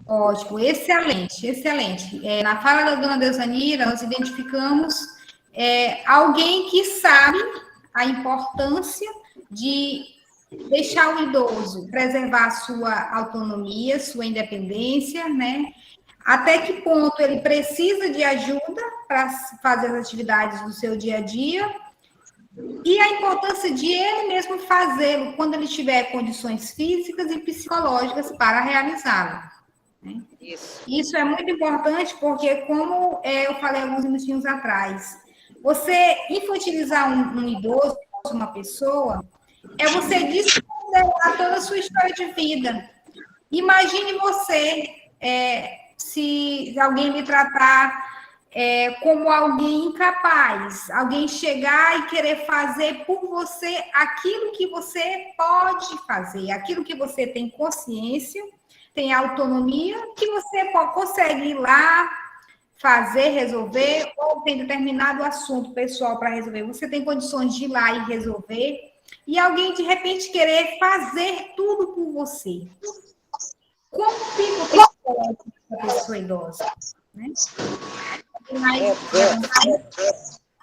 Ótimo, excelente, excelente. Na fala da dona Deusanira, nós identificamos alguém que sabe a importância de deixar o idoso preservar a sua autonomia, sua independência, né? Até que ponto ele precisa de ajuda para fazer as atividades do seu dia a dia e a importância de ele mesmo fazê-lo quando ele tiver condições físicas e psicológicas para realizá-lo. Né? Isso é muito importante porque, como eu falei alguns minutinhos atrás, você infantilizar um idoso, uma pessoa, é você desconsiderar toda a sua história de vida. Imagine você, se alguém lhe tratar como alguém incapaz, alguém chegar e querer fazer por você aquilo que você pode fazer, aquilo que você tem consciência, tem autonomia, que você consegue ir lá, fazer, resolver, ou tem determinado assunto pessoal para resolver, você tem condições de ir lá e resolver, e alguém de repente querer fazer tudo por você. Como fica o psicológico da pessoa idosa? Né?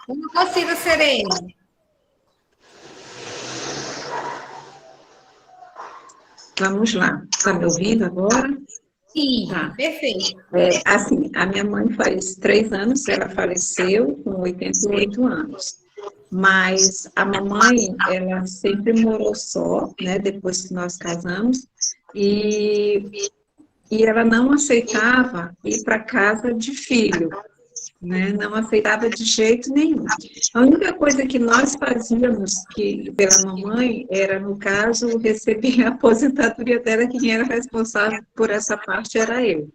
Eu não consigo ser ele. Vamos lá. Está me ouvindo agora? Sim, tá. Perfeito. Assim, a minha mãe faz 3 anos, ela faleceu com 88 anos. Mas a mamãe, ela sempre morou só, né, depois que nós casamos, e ela não aceitava ir para casa de filho, né? Não aceitava de jeito nenhum. A única coisa que nós fazíamos pela mamãe era, no caso, receber a aposentadoria dela, que quem era responsável por essa parte era eu.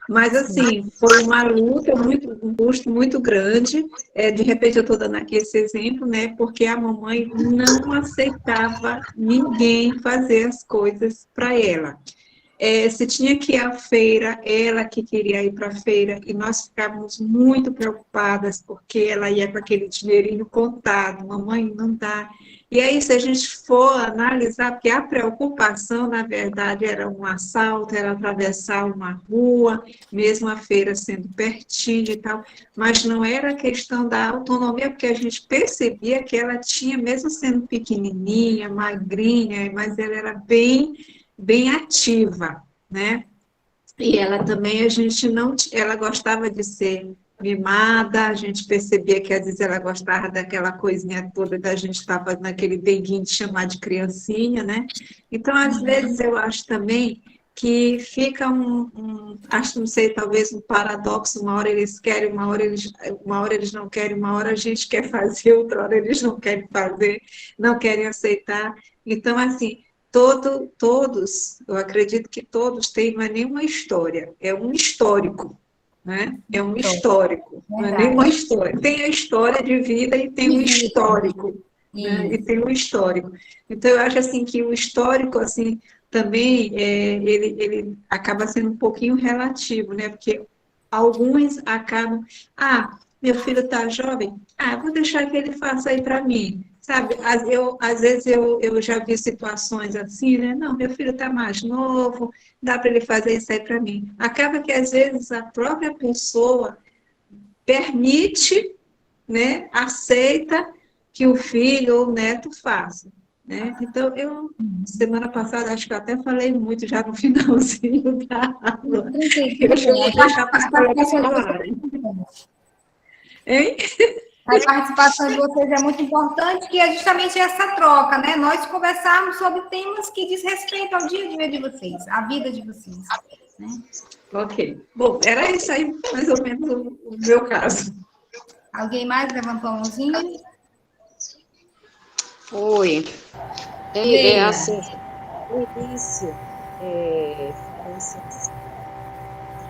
Mas, assim, foi uma luta, um custo muito grande. De repente, eu estou dando aqui esse exemplo, né? Porque a mamãe não aceitava ninguém fazer as coisas para ela. Se tinha que ir à feira, ela que queria ir para a feira, e nós ficávamos muito preocupadas, porque ela ia com aquele dinheirinho contado, mamãe, não dá. E aí, se a gente for analisar, porque a preocupação, na verdade, era um assalto, era atravessar uma rua, mesmo a feira sendo pertinho e tal, mas não era a questão da autonomia, porque a gente percebia que ela tinha, mesmo sendo pequenininha, magrinha, mas ela era bem ativa, né? E ela também, ela gostava de ser mimada, a gente percebia que às vezes ela gostava daquela coisinha toda da gente estar fazendo aquele beiguinho de chamar de criancinha, né? Então, às vezes, eu acho também que fica acho, não sei, talvez um paradoxo, uma hora eles querem, uma hora eles não querem, uma hora a gente quer fazer, outra hora eles não querem fazer, não querem aceitar. Então, assim, todos, eu acredito que todos têm, não é nenhuma história, é um histórico, né? É um histórico, não é nenhuma história. Tem a história de vida e tem um histórico, né? E tem um histórico. Então, eu acho, assim, que o histórico, assim, também, ele acaba sendo um pouquinho relativo, né? Porque alguns acabam, meu filho está jovem, vou deixar que ele faça aí para mim. Sabe, às vezes eu já vi situações assim, né? Não, meu filho está mais novo, dá para ele fazer isso aí para mim. Acaba que, às vezes, a própria pessoa permite, né? Aceita que o filho ou o neto faça. Né? Então, semana passada, acho que eu até falei muito já no finalzinho da aula. Eu acho que eu vou deixar para os colegas falarem. Hein? A participação de vocês é muito importante, que é justamente essa troca, né? Nós conversarmos sobre temas que diz respeito ao dia a dia de vocês, à vida de vocês. Né? Ok. Bom, era isso aí, mais ou menos, o meu caso. Alguém mais levantou a mãozinha? Oi. Assim, no início,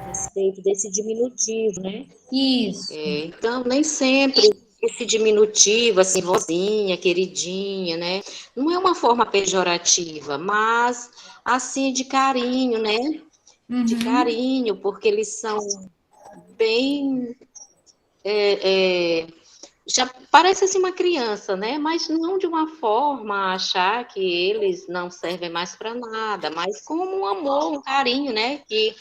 a respeito desse diminutivo, né? Isso. Então, nem sempre esse diminutivo, assim, vozinha, queridinha, né? Não é uma forma pejorativa, mas, assim, de carinho, né? De carinho, porque eles são bem já parece assim uma criança, né? Mas não de uma forma a achar que eles não servem mais para nada, mas como um amor, um carinho, né? Que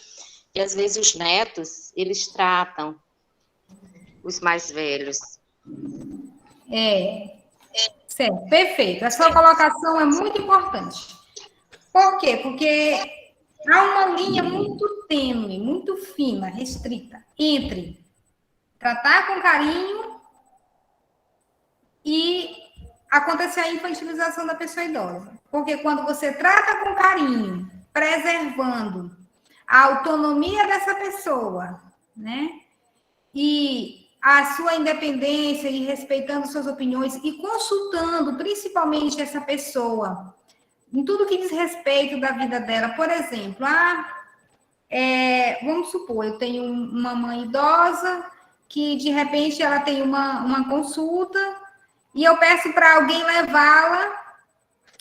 às vezes os netos, eles tratam os mais velhos. Certo, perfeito. A sua colocação é muito importante. Por quê? Porque há uma linha muito tênue, muito fina, restrita, entre tratar com carinho e acontecer a infantilização da pessoa idosa. Porque quando você trata com carinho, preservando a autonomia dessa pessoa, né? E a sua independência e respeitando suas opiniões e consultando principalmente essa pessoa em tudo que diz respeito da vida dela. Por exemplo, vamos supor, eu tenho uma mãe idosa que, de repente, ela tem uma consulta e eu peço para alguém levá-la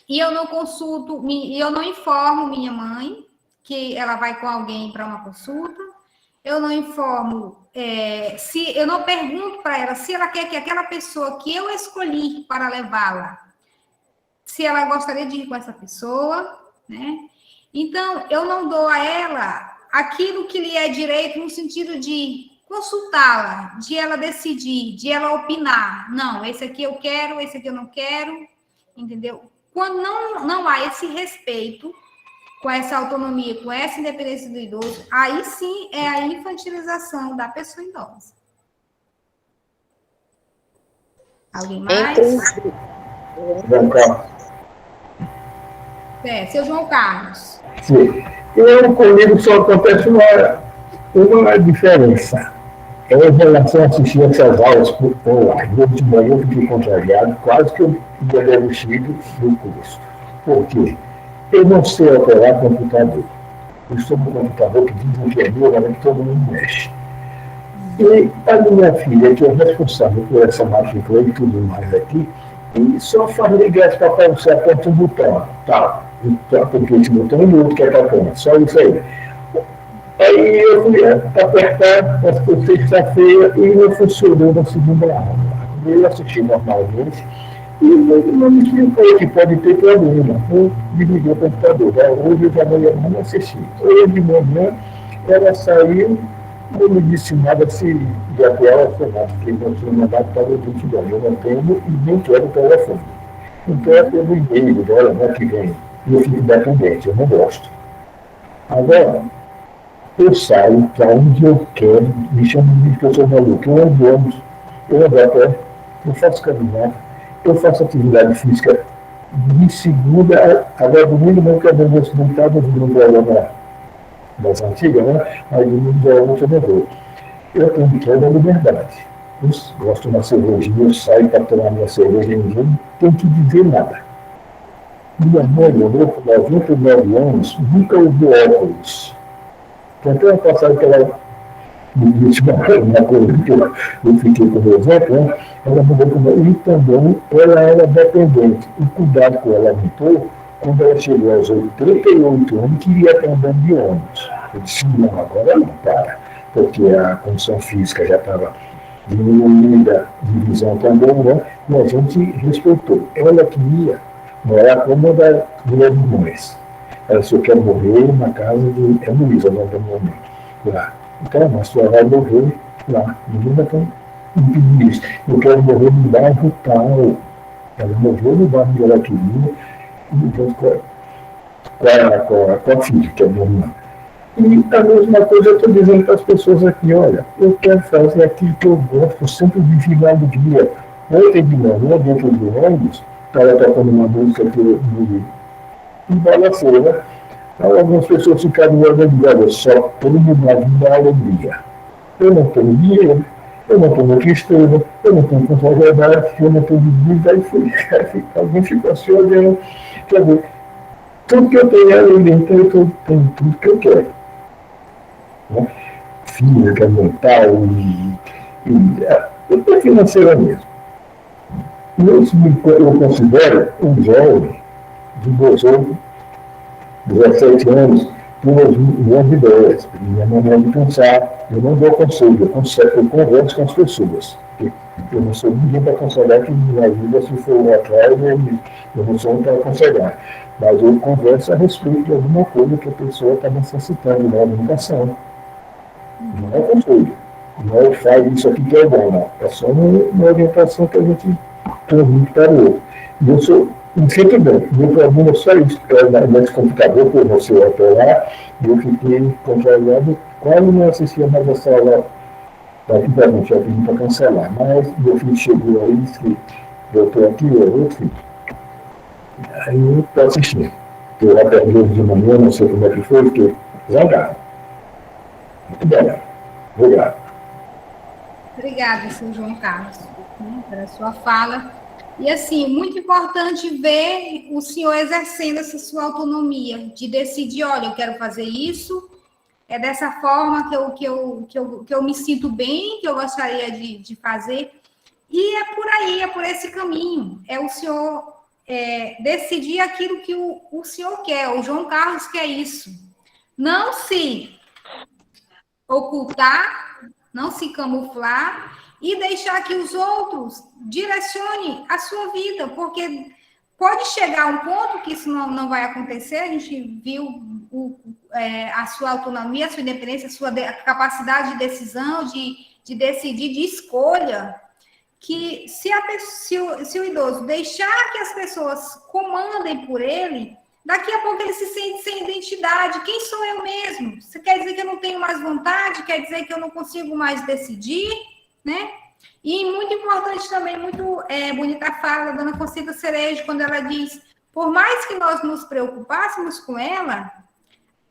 e eu não consulto, e eu não informo minha mãe que ela vai com alguém para uma consulta, eu não informo, eu não pergunto para ela se ela quer que aquela pessoa que eu escolhi para levá-la, se ela gostaria de ir com essa pessoa, né? Então, eu não dou a ela aquilo que lhe é direito no sentido de consultá-la, de ela decidir, de ela opinar. Não, esse aqui eu quero, esse aqui eu não quero, entendeu? Quando não há esse respeito, com essa autonomia, com essa independência do idoso, aí sim é a infantilização da pessoa idosa. Alguém mais? Seu João Carlos. Sim. Comigo só acontece uma diferença. Em relação a assistir essas aulas por online. Eu de manhã eu fiquei contrariado, quase que eu ia demitido do curso. Por quê? Eu não sei operar computador. Eu estou no computador que dizem que é meu, mas que todo mundo mexe. E a minha filha, que é responsável por essa matrícula e tudo mais aqui, e só faz ligar esse papel, você aperta um botão, tá? Porque esse botão é outro que é papel, só isso aí. Aí eu fui apertar, acho que foi sexta-feira, e não funcionou na segunda aula. Eu assisti normalmente, e não me explicou que pode ter problema. Eu desliguei o computador. Hoje eu já não assisti. Hoje de manhã, ela saiu, não me disse nada se de apoiar o Senado, porque não tinha mandado para o 22. Eu não tenho e nem quero o telefone. Então é pelo e-mail dela, né, que vem. E eu fico dependente, eu não gosto. Agora, eu saio para onde eu quero, me chamo de que eu sou maluco. Eu ando, eu faço caminhada, eu faço atividade física de segunda, agora domingo não quero ver esse deputado, domingo é das antigas, né? Aí domingo é outra vez. Eu tenho toda a liberdade. Eu gosto de uma cervejinha, eu saio para tomar minha cerveja, ninguém não tem que dizer nada. Minha mãe, morreu com 99 anos, nunca usou óculos. Então, a passagem que ela me disse uma coisa que eu fiquei com o exemplo, né? Ela mudou com ele e também ela era dependente. O cuidado que ela aumentou quando ela chegou aos 88 anos, queria estar andando de ônibus. Eu disse, não, agora não para, porque a condição física já estava diminuída, de visão também, né? E a gente respeitou. Ela queria morar como uma das minhas irmãs. Ela disse, eu quero morrer na casa de Heloísa, não da minha mãe, lá. Então, mas sua vai morrer lá. Ninguém vai impedir isso. Eu quero morrer no bairro tal. Ela morreu no bairro que ela queria, junto com a filha, que é minha irmã. E a mesma coisa eu estou dizendo para as pessoas aqui, olha, eu quero fazer aquilo que eu gosto, eu sempre vivi na alegria. Ontem de manhã, dentro do ônibus, estava tocando uma música que me embalafou, né? Então, algumas pessoas ficaram olhando, olha, só todo mundo na vida é alegria. Eu não tenho dinheiro, eu não tenho tristeza, eu não tenho conformidade, eu não tenho vida, aí fui. Alguém ficou assim olhando, quer dizer, tudo que eu tenho é alegria, então eu tenho tudo que eu quero. Né? Física, mental e financeira mesmo. Eu considero um jovem de 17 anos com as minhas ideias, minha maneira de pensar. Eu não dou conselho, eu converso com as pessoas. Eu não sou ninguém para aconselhar que me ajuda se for atrás, eu não sou um para aconselhar. Mas eu converso a respeito de alguma coisa que a pessoa está necessitando, né? Educação. Não é conselho. Não é faz isso aqui que é bom, não. É só uma orientação que a gente transmite para o outro. E eu sou sempre bem. Meu problema é só isso. Nesse computador, por você operar, eu fiquei contrariado, quase não assistia mais a sala praticamente, já pedi para cancelar. Mas meu filho chegou aí e disse que eu estou aqui, eu filho. Aí eu estou assistindo. Eu já perdi de manhã, não sei como é que foi, fiquei zangado. Muito bem. Obrigado. Obrigada, senhor João Carlos, né, pela sua fala. E, assim, muito importante ver o senhor exercendo essa sua autonomia, de decidir, olha, eu quero fazer isso, é dessa forma que eu me sinto bem, que eu gostaria de fazer. E é por aí, é por esse caminho. É o senhor decidir aquilo que o senhor quer. O João Carlos quer isso. Não se ocultar, não se camuflar e deixar que os outros direcionem a sua vida, porque pode chegar um ponto que isso não vai acontecer. A gente viu a sua autonomia, a sua independência, a sua capacidade de decisão, de decidir, de escolha, que se o idoso deixar que as pessoas comandem por ele, daqui a pouco ele se sente sem identidade. Quem sou eu mesmo? Isso quer dizer que eu não tenho mais vontade? Quer dizer que eu não consigo mais decidir? Né? E muito importante também, muito bonita a fala da dona Concita Cerejo, quando ela diz, por mais que nós nos preocupássemos com ela,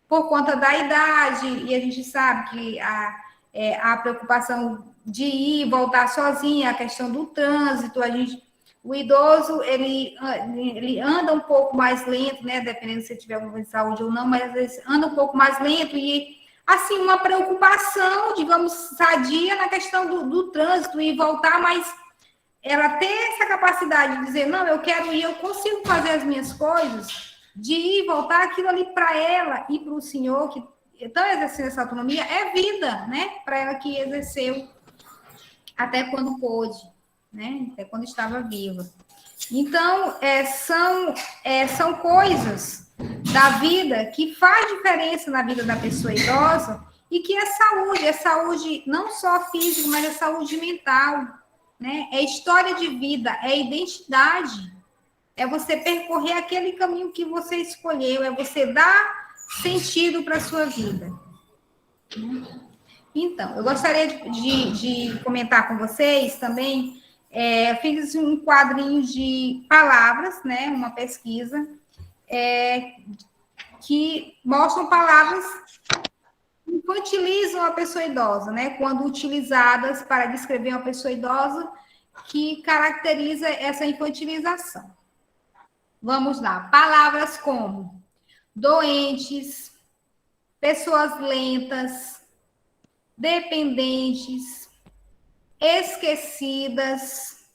por conta da idade, e a gente sabe que a preocupação de ir e voltar sozinha, a questão do trânsito, o idoso, ele anda um pouco mais lento, né? Dependendo se tiver alguma saúde ou não, mas às vezes anda um pouco mais lento e, assim, uma preocupação, digamos, sadia na questão do trânsito e voltar, mas ela ter essa capacidade de dizer, não, eu quero ir, eu consigo fazer as minhas coisas, de ir e voltar, aquilo ali para ela e para o senhor, que estão exercendo essa autonomia, é vida, né? Para ela que exerceu até quando pôde, né? Até quando estava viva. Então, são coisas da vida que faz diferença na vida da pessoa idosa e que é saúde não só física, mas é saúde mental, né? É história de vida, é identidade, é você percorrer aquele caminho que você escolheu, é você dar sentido para a sua vida. Então, eu gostaria de comentar com vocês também. Eu fiz um quadrinho de palavras, né? Uma pesquisa que mostram palavras que infantilizam a pessoa idosa, né? Quando utilizadas para descrever uma pessoa idosa, que caracteriza essa infantilização. Vamos lá. Palavras como doentes, pessoas lentas, dependentes, esquecidas.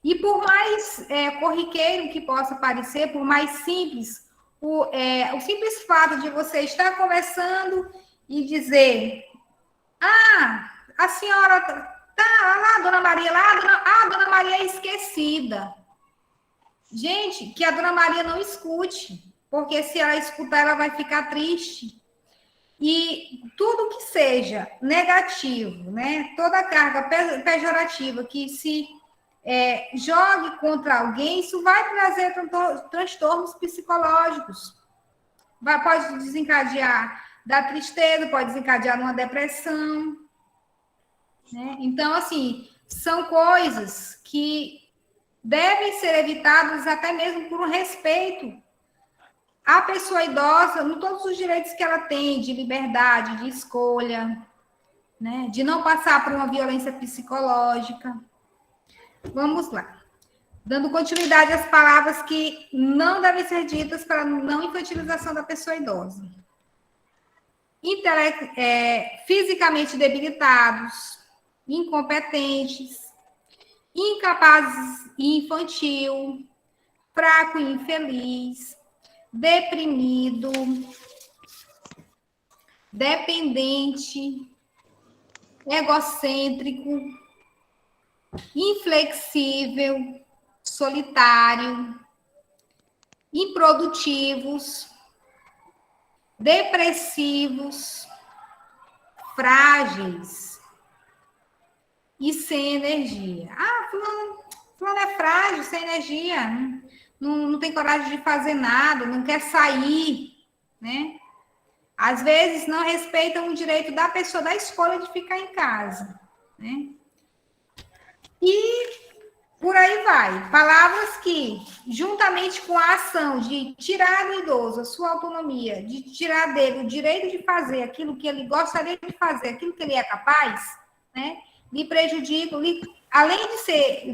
E por mais corriqueiro que possa parecer, por mais simples, o simples fato de você estar conversando e dizer, a senhora tá lá, dona Maria, a dona Maria é esquecida. Gente, que a dona Maria não escute, porque se ela escutar, ela vai ficar triste. E tudo que seja negativo, né? Toda carga pejorativa que se jogue contra alguém, isso vai trazer transtornos psicológicos. Pode desencadear da tristeza, pode desencadear numa depressão. Né? Então, assim, são coisas que devem ser evitadas até mesmo por um respeito à pessoa idosa, em todos os direitos que ela tem, de liberdade, de escolha, né? De não passar por uma violência psicológica. Vamos lá. Dando continuidade às palavras que não devem ser ditas para a não infantilização da pessoa idosa. Fisicamente debilitados, incompetentes, incapazes e infantil, fraco e infeliz, deprimido, dependente, egocêntrico, inflexível, solitário, improdutivos, depressivos, frágeis e sem energia. Ah, fulano é frágil, sem energia, não tem coragem de fazer nada, não quer sair, né? Às vezes não respeitam o direito da pessoa da escolha de ficar em casa, né? E por aí vai. Palavras que, juntamente com a ação de tirar do idoso a sua autonomia, de tirar dele o direito de fazer aquilo que ele gostaria de fazer, aquilo que ele é capaz, né? Lhe prejudicam, além de ser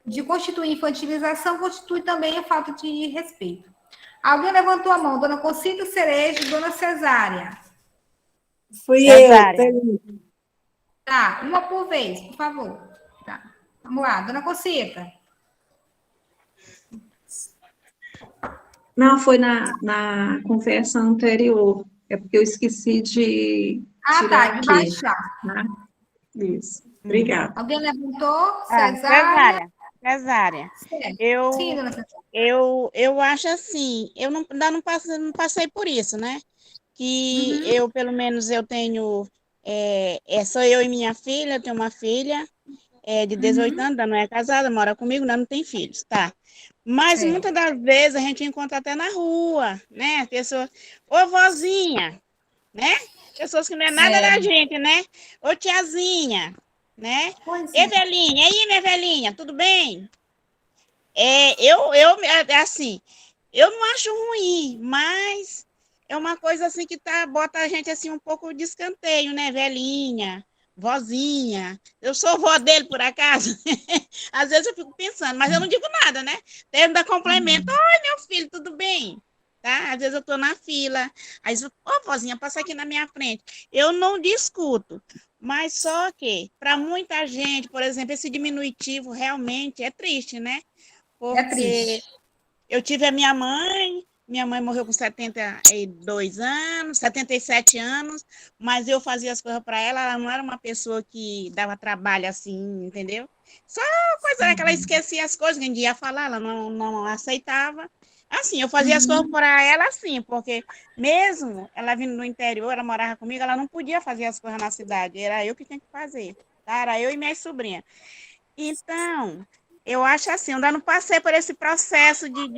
de constituir infantilização, constitui também a falta de respeito. Alguém levantou a mão, dona Concita Cerejo, dona Cesária. Fui Cesária. eu. Tá, uma por vez, por favor. Tá. Vamos lá, dona Concita. Não, foi na conversa anterior. É porque eu esqueci de tirar Tá, de aqui, baixar. né? Isso. Obrigada. Alguém levantou? Cesária. Cesária. Sim, dona Cesária. Eu acho assim, eu ainda não passei por isso, né? Que eu, pelo menos, eu tenho, sou eu e minha filha, eu tenho uma filha de 18 anos, ainda não é casada, mora comigo, ainda não tem filhos, tá? Mas muitas das vezes a gente encontra até na rua, né? Pessoas, ô vozinha, né? Pessoas que não é nada da gente, né? Ô tiazinha, né? E velhinha, e aí, minha velhinha, tudo bem? Assim, eu não acho ruim, mas é uma coisa assim que bota a gente assim um pouco de escanteio, né? Velhinha, vozinha. Eu sou vó dele, por acaso. Às vezes eu fico pensando, mas eu não digo nada, né? Termo da complemento. Oi, meu filho, tudo bem? Tá? Às vezes eu tô na fila. Aí eu, vozinha, passa aqui na minha frente. Eu não discuto. Mas só que, para muita gente, por exemplo, esse diminutivo realmente é triste, né? Porque eu tive a minha mãe morreu com 72 anos, 77 anos, mas eu fazia as coisas para ela, ela não era uma pessoa que dava trabalho assim, entendeu? Só coisa que ela esquecia as coisas, que a gente ia falar, ela não aceitava. Assim, eu fazia as coisas para ela assim, porque mesmo ela vindo do interior, ela morava comigo, ela não podia fazer as coisas na cidade, era eu que tinha que fazer, tá? Era eu e minha sobrinha. Então, eu acho assim, eu ainda não passei por esse processo de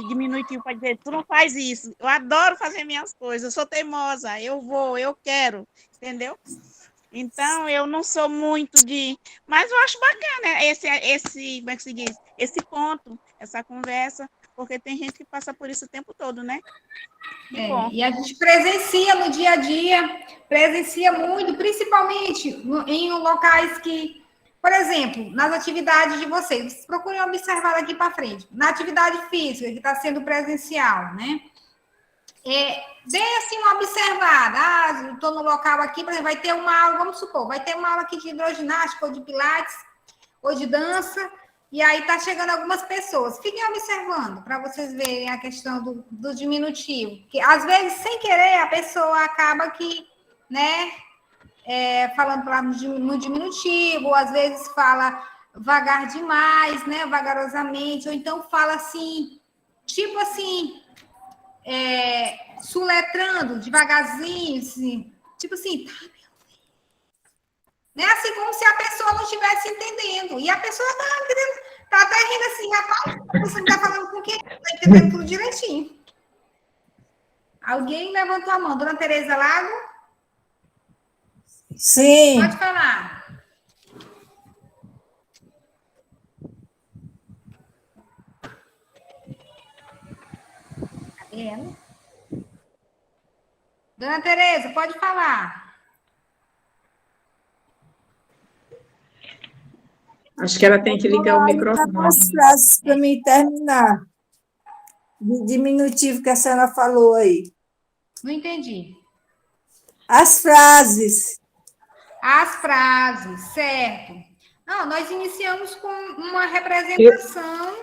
diminutivo para dizer, tu não faz isso. Eu adoro fazer minhas coisas, eu sou teimosa, eu vou, eu quero, entendeu? Então, eu não sou muito de... Mas eu acho bacana esse como é que se diz? Esse ponto, essa conversa, porque tem gente que passa por isso o tempo todo, né? E a gente presencia no dia a dia, presencia muito, principalmente em locais que... Por exemplo, nas atividades de vocês procurem observar daqui para frente. Na atividade física, que está sendo presencial, né? Dê assim uma observada. Estou no local aqui, por exemplo, vai ter uma aula, vamos supor, vai ter uma aula aqui de hidroginástica, ou de pilates, ou de dança, e aí está chegando algumas pessoas. Fiquem observando para vocês verem a questão do diminutivo. Que às vezes, sem querer, a pessoa acaba que, né? Falando lá no diminutivo, ou às vezes fala vagar demais, né? Vagarosamente, ou então fala assim, tipo assim, suletrando devagarzinho, assim, tipo assim, né? Assim como se a pessoa não estivesse entendendo. E a pessoa tá até rindo assim, rapaz, você está falando com quem? Está entendendo tudo direitinho. Alguém levantou a mão, dona Tereza Lago? Sim. Pode falar. Cadê ela? Dona Tereza, pode falar. Acho que ela tem que ligar o microfone. As frases para mim terminar. De diminutivo que a senhora falou aí. Não entendi. As frases. As frases, certo. Não, nós iniciamos com uma representação,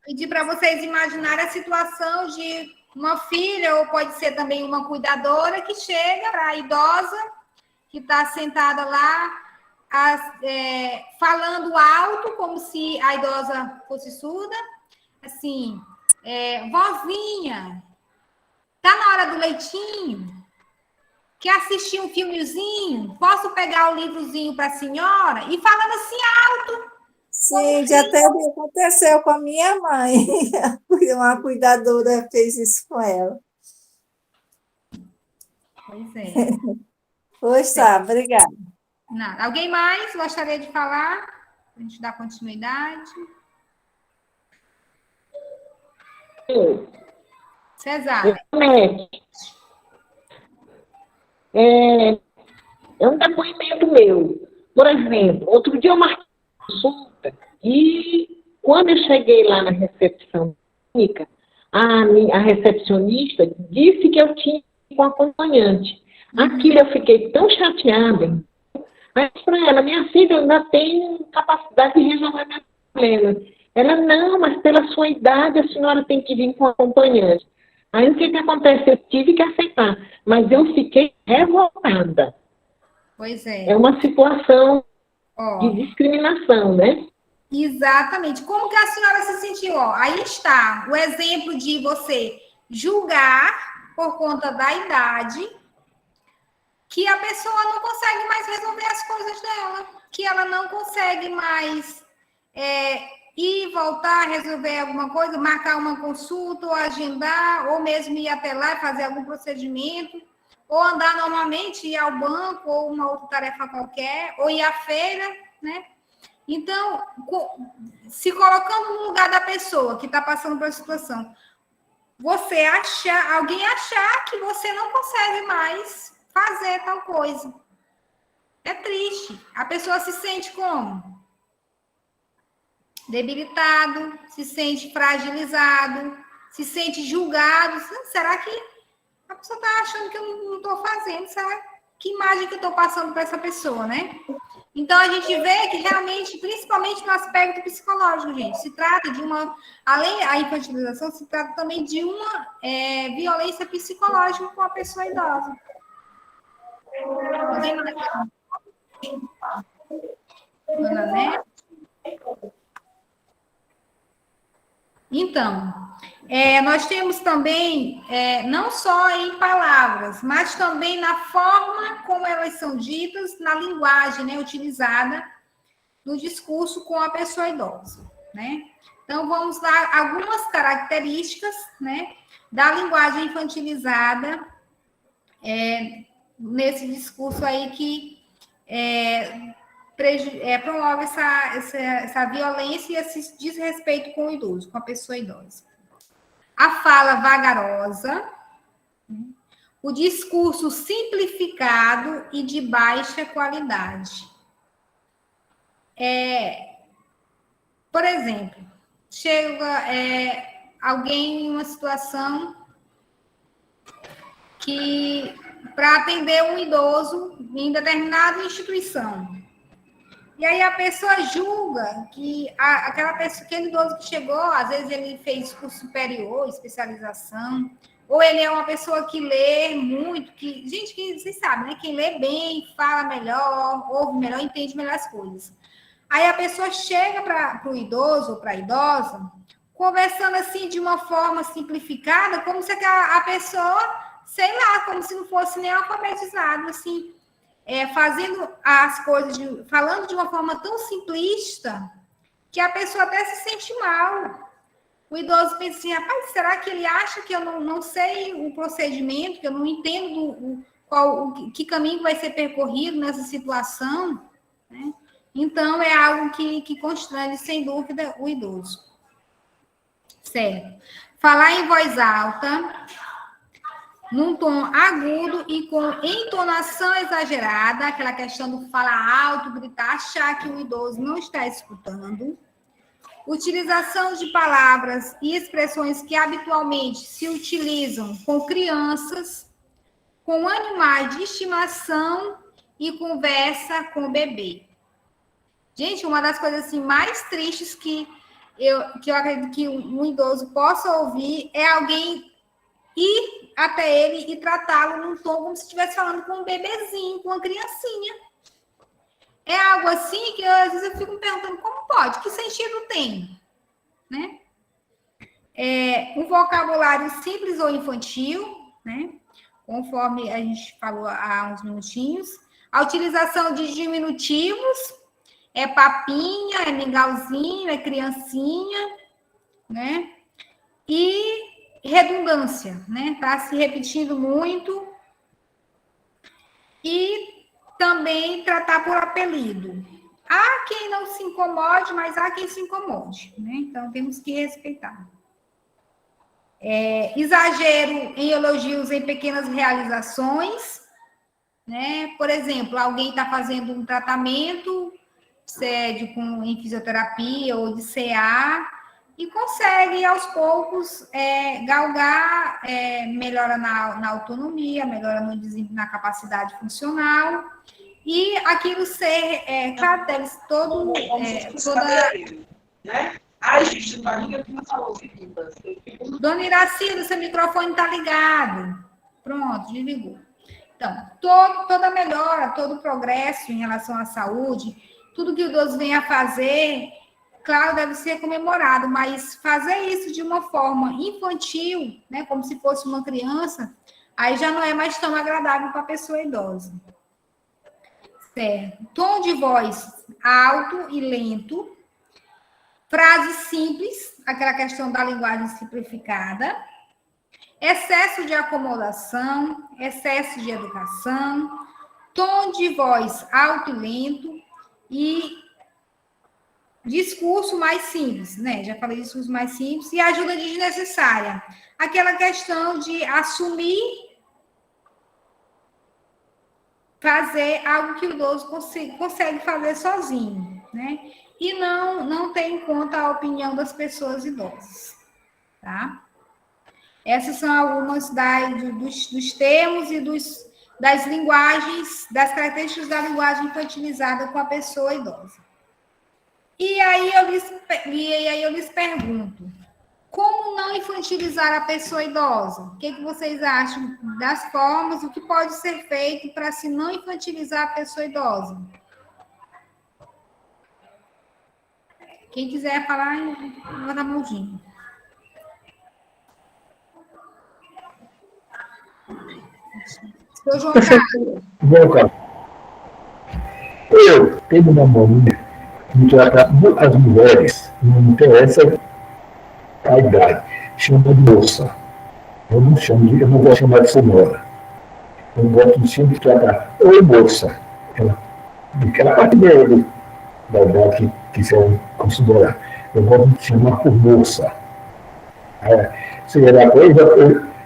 pedir para vocês imaginarem a situação de uma filha, ou pode ser também uma cuidadora, que chega para a idosa, que está sentada lá, falando alto, como se a idosa fosse surda, assim, vozinha, tá na hora do leitinho? Quer assistir um filmezinho? Posso pegar o livrozinho para a senhora? E falando assim alto. Sim, já até aconteceu com a minha mãe. Uma cuidadora fez isso com ela. Pois é. Pois tá, obrigada. Nada. Alguém mais gostaria de falar? A gente dar continuidade. Cesar. É um depoimento meu. Por exemplo, outro dia eu marquei uma consulta e quando eu cheguei lá na recepção clínica, a recepcionista disse que eu tinha um acompanhante. Aquilo eu fiquei tão chateada. Mas para ela, minha filha ainda tem capacidade de resolver meus problemas. Ela, não, mas pela sua idade a senhora tem que vir com acompanhante. Aí o que acontece? Eu tive que aceitar, mas eu fiquei revoltada. Pois é. É uma situação de discriminação, né? Exatamente. Como que a senhora se sentiu? Aí está o exemplo de você julgar por conta da idade que a pessoa não consegue mais resolver as coisas dela, que ela não consegue mais ir voltar a resolver alguma coisa, marcar uma consulta, ou agendar, ou mesmo ir até lá e fazer algum procedimento, ou andar normalmente, ir ao banco, ou uma outra tarefa qualquer, ou ir à feira, né? Então, se colocando no lugar da pessoa que está passando por essa situação, alguém achar que você não consegue mais fazer tal coisa. É triste. A pessoa se sente como? Debilitado, se sente fragilizado, se sente julgado. Será que a pessoa está achando que eu não estou fazendo? Será que imagem que eu estou passando para essa pessoa, né? Então, a gente vê que realmente, principalmente no aspecto psicológico, gente, se trata de além da infantilização, se trata também de uma violência psicológica com a pessoa idosa. Ana Né? Então, nós temos também, não só em palavras, mas também na forma como elas são ditas, na linguagem, né, utilizada no discurso com a pessoa idosa, né? Então, vamos dar algumas características, né, da linguagem infantilizada nesse discurso aí que promove essa violência e esse desrespeito com o idoso, com a pessoa idosa. A fala vagarosa, o discurso simplificado e de baixa qualidade. Por exemplo, chega alguém em uma situação que para atender um idoso em determinada instituição. E aí a pessoa julga que aquele idoso que chegou, às vezes ele fez curso superior, especialização, ou ele é uma pessoa que lê muito, gente, que vocês sabem, né? Quem lê bem, fala melhor, ouve melhor, entende melhor as coisas. Aí a pessoa chega para o idoso ou para a idosa, conversando assim de uma forma simplificada, como se a pessoa, sei lá, como se não fosse nem alfabetizado, assim, fazendo as coisas, falando de uma forma tão simplista, que a pessoa até se sente mal. O idoso pensa assim, rapaz, será que ele acha que eu não sei o procedimento, que eu não entendo que caminho vai ser percorrido nessa situação, né? Então, é algo que constrange, sem dúvida, o idoso. Certo. Falar em voz alta, num tom agudo e com entonação exagerada, aquela questão do falar alto, gritar, achar que o idoso não está escutando. Utilização de palavras e expressões que habitualmente se utilizam com crianças, com animais de estimação e conversa com o bebê. Gente, uma das coisas assim, mais tristes que eu acredito que um idoso possa ouvir é alguém ir até ele e tratá-lo num tom como se estivesse falando com um bebezinho, com uma criancinha. É algo assim que às vezes eu fico me perguntando como pode, que sentido tem, né? Um vocabulário simples ou infantil, né? Conforme a gente falou há uns minutinhos. A utilização de diminutivos, é papinha, é mingauzinho, é criancinha, né? E redundância, né? Tá se repetindo muito. E também tratar por apelido. Há quem não se incomode, mas há quem se incomode, né? Então temos que respeitar. Exagero em elogios em pequenas realizações, né? Por exemplo, alguém está fazendo um tratamento em fisioterapia ou de CA e consegue, aos poucos, galgar, melhora na autonomia, melhora na capacidade funcional, e aquilo ser, claro, deve ser todo, toda... Né? Ai, gente, barriga que não falou. Dona Iracida, seu microfone está ligado. Pronto, desligou. Então, toda melhora, todo progresso em relação à saúde, tudo que o idoso vem a fazer, claro, deve ser comemorado, mas fazer isso de uma forma infantil, né, como se fosse uma criança, aí já não é mais tão agradável para a pessoa idosa. Certo. Tom de voz alto e lento, frases simples, aquela questão da linguagem simplificada, excesso de acomodação, excesso de educação, tom de voz alto e lento e discurso mais simples, né? Já falei discurso mais simples, e ajuda desnecessária. Aquela questão de assumir fazer algo que o idoso consegue fazer sozinho, né? E não ter em conta a opinião das pessoas idosas, tá? Essas são algumas dos termos e das linguagens, das características da linguagem infantilizada com a pessoa idosa. E aí eu lhes pergunto, como não infantilizar a pessoa idosa? O que vocês acham das formas, o que pode ser feito para se não infantilizar a pessoa idosa? Quem quiser falar, levanta a mãozinha. Seu João Carlos. Eu tenho uma mania de tratar as mulheres, não interessa a idade, chama de moça. Eu não vou chamar de senhora. Eu gosto de sempre tratar, oi moça, aquela parte dela, da idade que quiser considerar. Eu gosto de chamar por moça. Seria a coisa,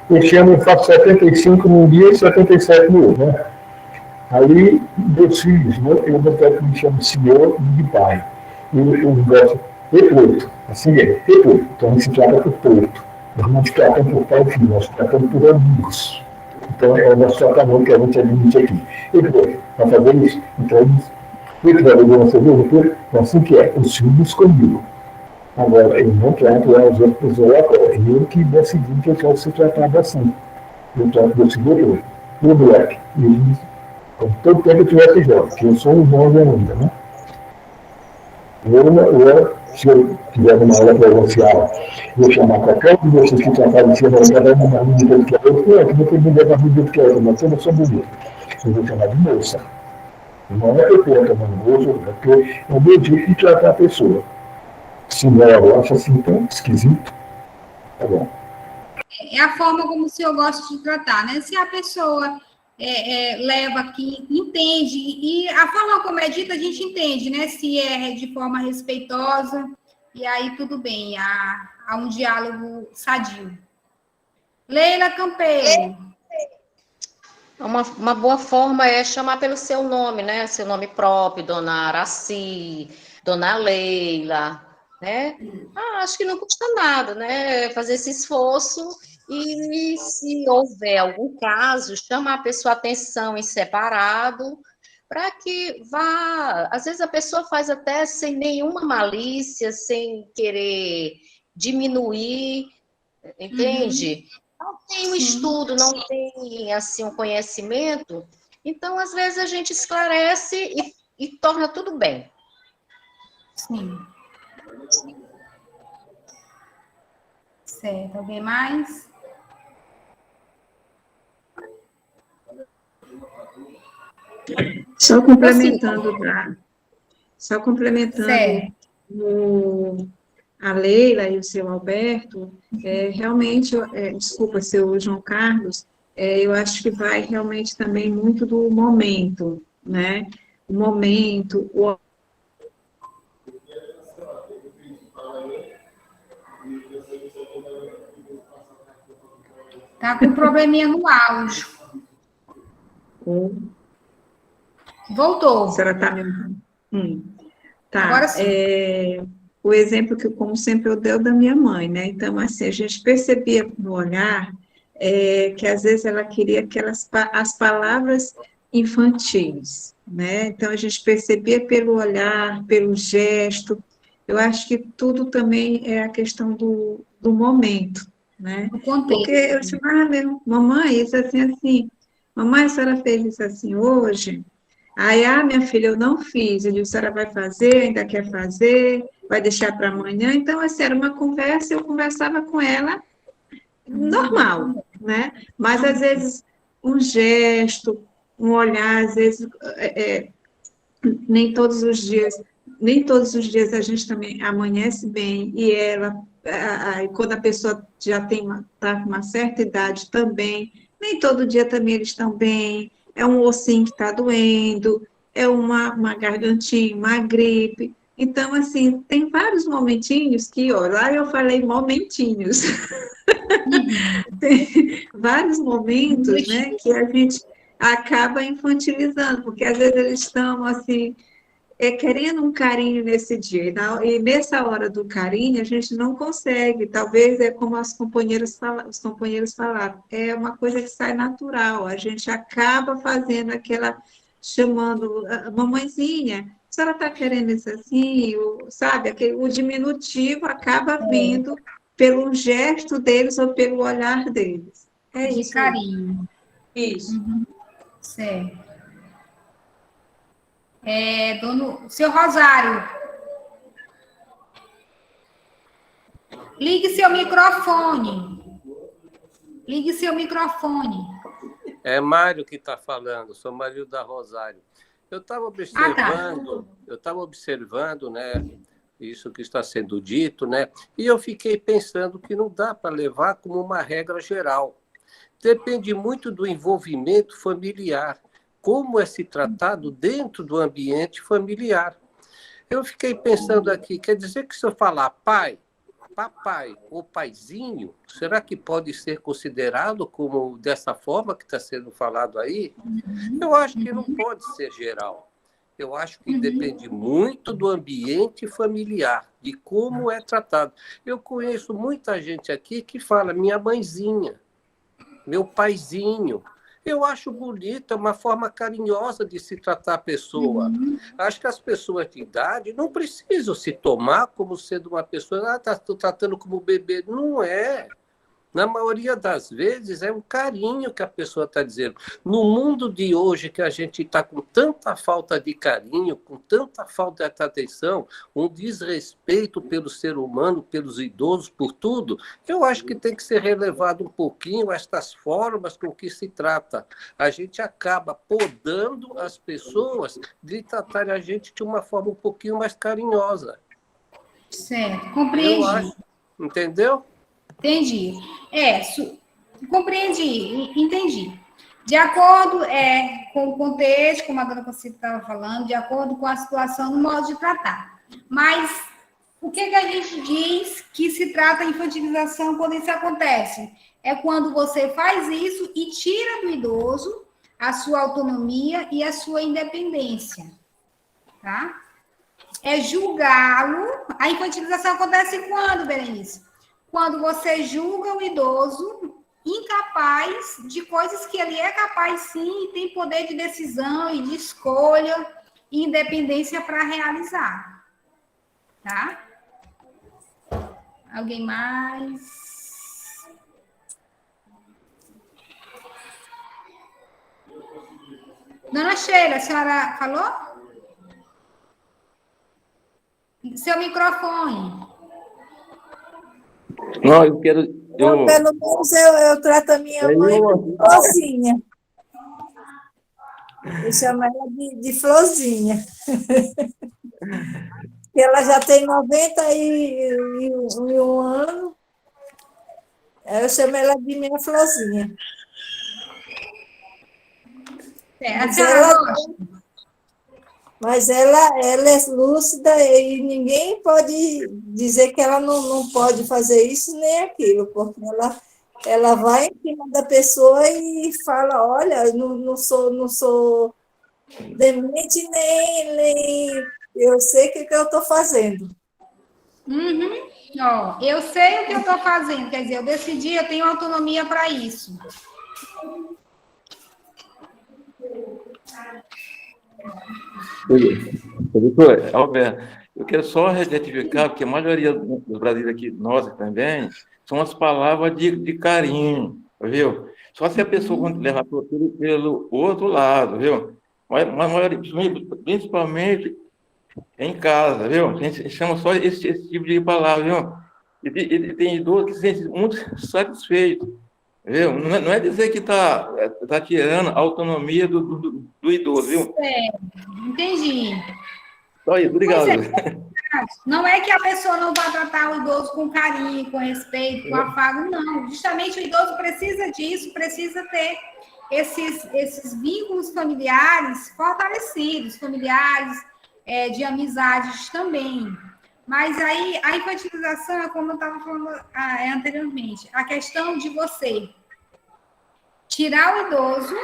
eu chamo, eu faço 75 num dia e 77 no outro, né? Aí, meus filhos, né? Eu não quero que me chame de senhor e de pai. Eu gosto de Porto, assim é, de Porto. Então a gente se trata por Porto. Nós não nos tratamos por pai e filho, nós nos tratamos por amigos. Então é o nosso tratamento que a gente admite aqui. E depois, para fazer isso, então eu trabalhei na segunda, assim que é, os filhos comigo. Agora, eu não trato as outras pessoas agora. Eu que decidi que eu quero ser tratado assim. Eu trato meu segundo, meu moleque. E como todo tempo eu tivesse jovem, porque eu sou um jovem ainda, né? Se eu tiver uma aula presencial, vou chamar qualquer um de vocês que trabalham em cima da minha barriga do que é outro, que não tem ninguém barriga do que é outro, mas eu não sou bonito. Eu vou chamar de moça. Não é que eu tenha tomando moço, é porque é o meu jeito de tratar a pessoa. Se não, eu acho assim tão esquisito. Tá bom. É a forma como o senhor gosta de tratar, né? Se a pessoa leva aqui, entende, e a forma como é dita a gente entende, né? Se é de forma respeitosa, e aí tudo bem, há um diálogo sadio. Leila Campeiro. Uma boa forma é chamar pelo seu nome, né? Seu nome próprio, Dona Araci, Dona Leila, né? Acho que não custa nada, né? Fazer esse esforço e se houver algum caso, chamar a pessoa atenção em separado, para que vá... Às vezes a pessoa faz até sem nenhuma malícia, sem querer diminuir, entende? Não tem um estudo, não tem, assim, um conhecimento, então, às vezes, a gente esclarece e e torna tudo bem. Sim. Certo. Alguém mais? Só complementando, Certo. a Leila e o seu Alberto, realmente, desculpa, seu João Carlos, eu acho que vai realmente também muito do momento, né? O momento, Tá com probleminha no áudio. Voltou. A senhora está me... Tá. Agora sim. O exemplo que, como sempre, eu dei da minha mãe, né? Então, assim, a gente percebia no olhar que, às vezes, ela queria as palavras infantis, né? Então, a gente percebia pelo olhar, pelo gesto. Eu acho que tudo também é a questão do momento, né? O contexto. Porque eu chamava, mamãe, isso assim, mamãe, a senhora fez isso assim hoje? Aí, minha filha, eu não fiz. Ele disse, a senhora vai fazer, ainda quer fazer, vai deixar para amanhã. Então, assim, era uma conversa, eu conversava com ela normal, né? Mas, às vezes, um gesto, um olhar, às vezes, nem todos os dias a gente também amanhece bem, e ela, quando a pessoa já está com uma certa idade também, nem todo dia também eles estão bem, é um ossinho que está doendo, é uma gargantinha, uma gripe. Então, assim, tem vários momentinhos que, ó, lá eu falei momentinhos. Tem vários momentos, né, que a gente acaba infantilizando, porque às vezes eles estão, assim, querendo um carinho nesse dia, e nessa hora do carinho a gente não consegue, talvez é como os companheiros falaram, é uma coisa que sai natural, a gente acaba fazendo chamando, mamãezinha, a senhora está querendo isso assim, sabe, o diminutivo acaba vindo pelo gesto deles ou pelo olhar deles. É De isso. carinho. Isso. Certo. Seu Rosário, ligue seu microfone. Ligue seu microfone. É Mário que está falando, sou marido da Rosário. Eu estava observando, né, isso que está sendo dito, né, e eu fiquei pensando que não dá para levar como uma regra geral. Depende muito do envolvimento familiar, como é se tratado dentro do ambiente familiar. Eu fiquei pensando aqui, quer dizer que se eu falar pai, papai ou paizinho, será que pode ser considerado como dessa forma que está sendo falado aí? Eu acho que não pode ser geral. Eu acho que depende muito do ambiente familiar, de como é tratado. Eu conheço muita gente aqui que fala minha mãezinha, meu paizinho. Eu acho bonito, é uma forma carinhosa de se tratar a pessoa. Acho que as pessoas de idade não precisam se tomar como sendo uma pessoa, estou tratando como bebê. Não é. Na maioria das vezes, é um carinho que a pessoa está dizendo. No mundo de hoje, que a gente está com tanta falta de carinho, com tanta falta de atenção, um desrespeito pelo ser humano, pelos idosos, por tudo, eu acho que tem que ser relevado um pouquinho estas formas com que se trata. A gente acaba podando as pessoas de tratar a gente de uma forma um pouquinho mais carinhosa. Certo, compreendi. Eu acho, entendeu? Entendi. Compreendi, entendi. De acordo com o contexto, como a dona Conceita estava falando, de acordo com a situação, no modo de tratar. Mas o que a gente diz que se trata de infantilização quando isso acontece? É quando você faz isso e tira do idoso a sua autonomia e a sua independência. Tá? É julgá-lo. A infantilização acontece quando, Berenice? Quando você julga o idoso incapaz de coisas que ele é capaz sim, e tem poder de decisão e de escolha e independência para realizar. Tá? Alguém mais? Dona Sheila, a senhora falou? seu microfone. Não, eu quero. Pelo menos eu trato a minha mãe de Florzinha. Eu chamo ela de Florzinha. Ela já tem 91 anos. Eu chamo ela de minha Florzinha. Mas ela é lúcida e ninguém pode dizer que ela não pode fazer isso nem aquilo, porque ela vai em cima da pessoa e fala, olha, não sou demente, nem eu sei o que eu estou fazendo. Uhum. Ó, eu sei o que eu estou fazendo, quer dizer, eu decidi, eu tenho autonomia para isso. Doutor, Alberto, eu quero só retificar, porque a maioria dos brasileiros aqui, nós também, são as palavras de carinho, viu? Só se a pessoa levar pelo outro lado, viu? Mas principalmente em casa, viu? A gente chama só esse tipo de palavra, viu? E tem idoso que se sente muito satisfeito, viu? Não é dizer que tá tirando a autonomia do idoso, viu? Entendi. Só isso, obrigado. Não é que a pessoa não vai tratar o idoso com carinho, com respeito, com afago, não. Justamente o idoso precisa disso, precisa ter esses vínculos familiares fortalecidos, familiares, de amizades também. Mas aí a infantilização é como eu estava falando anteriormente, a questão de você tirar do idoso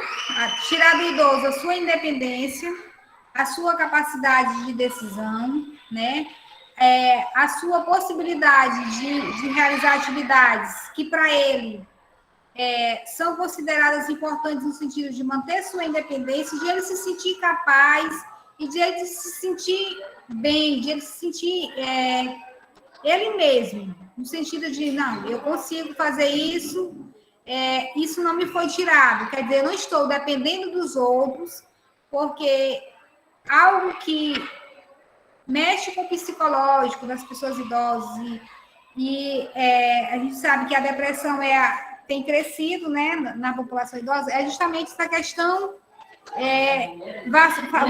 a sua independência, a sua capacidade de decisão, né? A sua possibilidade de realizar atividades que para ele são consideradas importantes no sentido de manter sua independência, de ele se sentir capaz e de ele se sentir bem, de ele se sentir ele mesmo, no sentido de, não, eu consigo fazer isso, isso não me foi tirado, quer dizer, eu não estou dependendo dos outros, porque algo que mexe com o psicológico das pessoas idosas e a gente sabe que a depressão tem crescido, né, na população idosa, é justamente essa questão,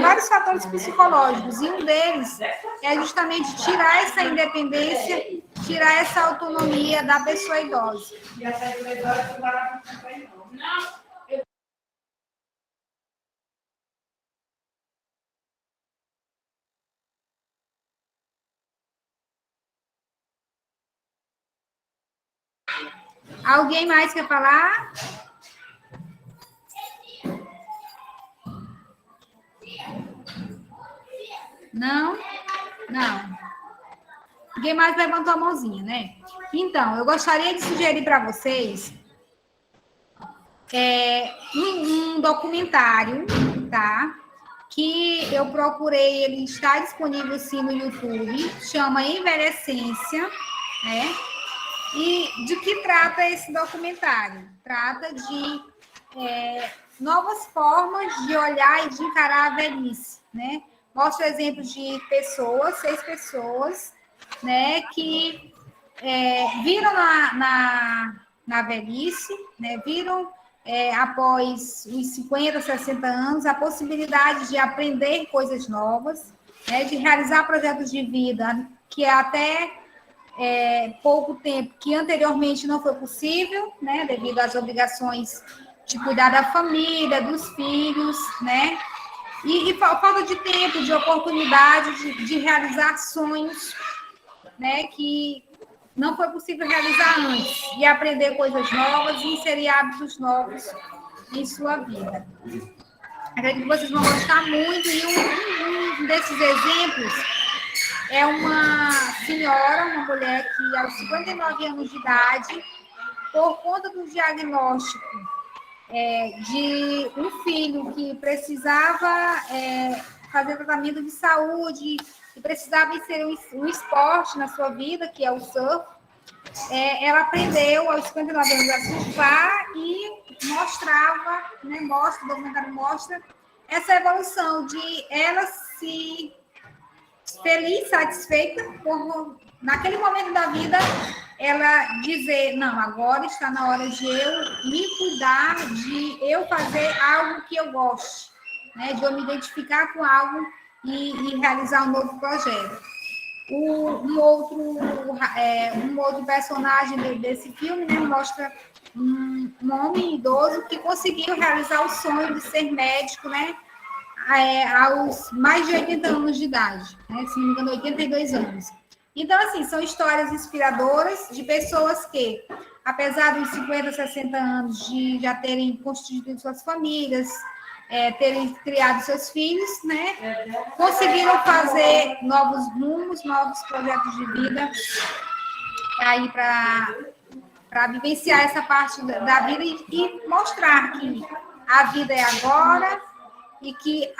vários fatores psicológicos, e um deles é justamente tirar essa independência, tirar essa autonomia da pessoa idosa. Alguém mais quer falar? Não? Não. Ninguém mais levantou a mãozinha, né? Então, eu gostaria de sugerir para vocês um documentário, tá? Que eu procurei, ele está disponível sim no YouTube, chama Envelhecência, né? E de que trata esse documentário? Trata de novas formas de olhar e de encarar a velhice, né? Mostra exemplos de 6 pessoas, né, que viram na velhice, né, viram após os 50, 60 anos a possibilidade de aprender coisas novas, né, de realizar projetos de vida que até pouco tempo, que anteriormente não foi possível, né, devido às obrigações de cuidar da família, dos filhos, né, e falta de tempo, de oportunidade de realizar sonhos, né, que não foi possível realizar antes, e aprender coisas novas e inserir hábitos novos em sua vida. Acredito que vocês vão gostar muito, e um desses exemplos é uma senhora, uma mulher que aos 59 anos de idade, por conta do diagnóstico de um filho que precisava fazer tratamento de saúde e precisava inserir um esporte na sua vida, que é o surf, ela aprendeu aos 59 anos a surfar e mostrava, né, o documentário mostra essa evolução de ela se feliz, satisfeita por, naquele momento da vida, ela dizer, não, agora está na hora de eu me cuidar, de eu fazer algo que eu goste, né? De eu me identificar com algo e realizar um novo projeto. Um outro personagem desse filme, né, mostra um homem idoso que conseguiu realizar o sonho de ser médico, né, aos mais de 80 anos de idade, né, se não me engano, 82 anos. Então, assim, são histórias inspiradoras de pessoas que, apesar dos 50, 60 anos de já terem constituído suas famílias, terem criado seus filhos, né, conseguiram fazer novos rumos, novos projetos de vida aí para vivenciar essa parte da vida e mostrar que a vida é agora e que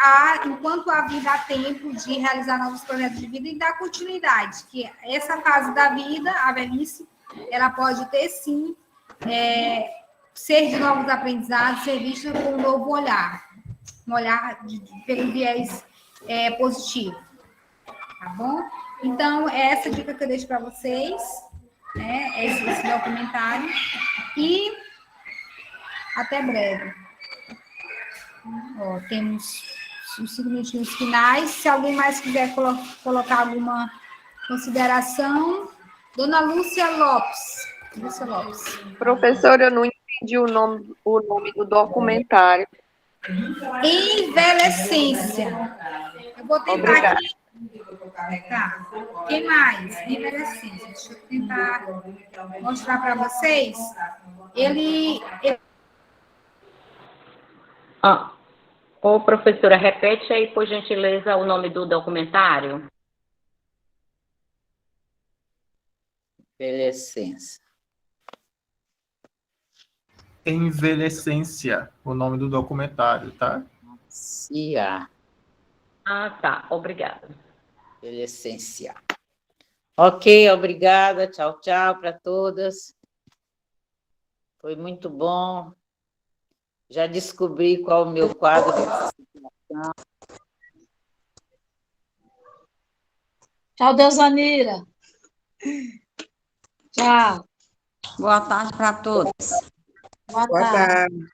enquanto a vida há tempo de realizar novos projetos de vida e dar continuidade, que essa fase da vida, a velhice, ela pode ter sim, ser de novos aprendizados, ser vista com um novo olhar, um olhar pelo viés positivo, tá bom? Então, essa dica que eu deixo para vocês, né, esse documentário, e até breve. Ó, temos os 5 minutinhos finais. Se alguém mais quiser colocar alguma consideração. Dona Lúcia Lopes. Lúcia Lopes. Professora, eu não entendi o nome do documentário. Envelhecência. Eu vou tentar Obrigada. aqui. Tá. Quem mais? Envelhecência. Deixa eu tentar mostrar para vocês. Ô, professora, repete aí, por gentileza, o nome do documentário. Envelhecência, o nome do documentário, tá? Ah, tá. Obrigada. Envelhecência. Ok, obrigada. Tchau, tchau para todas. Foi muito bom. Já descobri qual o meu quadro de situação. Tchau, Deusanira. Tchau. Boa tarde para todos. Boa tarde.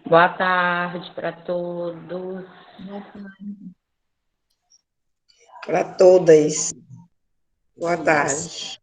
Boa tarde para todos. Para todas. Boa tarde.